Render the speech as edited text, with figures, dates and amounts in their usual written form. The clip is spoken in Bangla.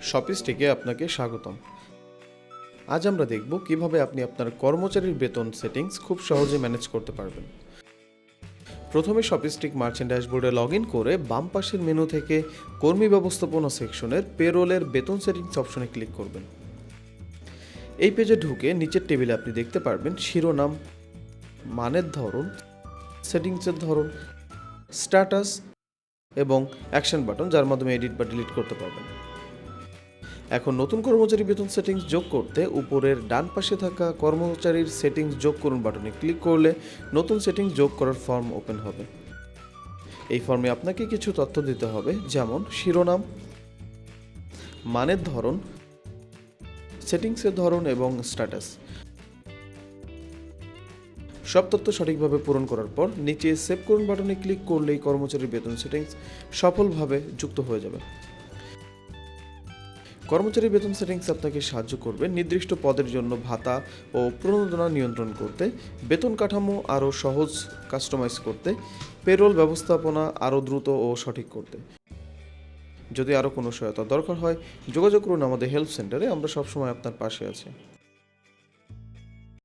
শপিস্টিকে আপনাকে স্বাগতম। আজ আমরা দেখব কিভাবে আপনি আপনার কর্মচারীর বেতন সেটিংস খুব সহজে ম্যানেজ করতে পারবেন। প্রথমে শপিস্টিক মার্চেন্ট ড্যাশবোর্ডে লগ ইন করে বাম পাশের মেনু থেকে কর্মী ব্যবস্থাপনা সেকশনের পেরোলের বেতন সেটিংস অপশনে ক্লিক করবেন। এই পেজে ঢুকে নিচের টেবিলে আপনি দেখতে পারবেন শিরোনাম, মানের ধরন, সেটিংসের ধরন, স্ট্যাটাস এবং অ্যাকশন বাটন, যার মাধ্যমে এডিট বা ডিলিট করতে পারবেন। এখন নতুন কর্মচারী বেতন সেটিংস যোগ করতে উপরের ডান পাশে থাকা কর্মচারীর সেটিংস যোগ করুন বাটনে ক্লিক করলে নতুন সেটিংস যোগ করার ফর্ম ওপেন হবে। এই ফর্মে আপনাকে কিছু তথ্য দিতে হবে, যেমন শিরোনাম, মানের ধরন, সেটিংসের ধরন এবং স্ট্যাটাস। সব তথ্য সঠিকভাবে পূরণ করার পর নিচে সেভ করুন বাটনে ক্লিক করলেই কর্মচারীর বেতন সেটিংস সফলভাবে যুক্ত হয়ে যাবে। কর্মচারী বেতন সেটিংস আপনাকে সাহায্য করবে নির্দিষ্ট পদের জন্য ভাতা ও প্রণোদনা নিয়ন্ত্রণ করতে, বেতন কাঠামো আরও সহজ কাস্টমাইজ করতে, পেরোল ব্যবস্থাপনা আরও দ্রুত ও সঠিক করতে। যদি আরও কোনো সহায়তা দরকার হয় যোগাযোগ করুন আমাদের হেল্প সেন্টারে, আমরা সবসময় আপনার পাশে আছি।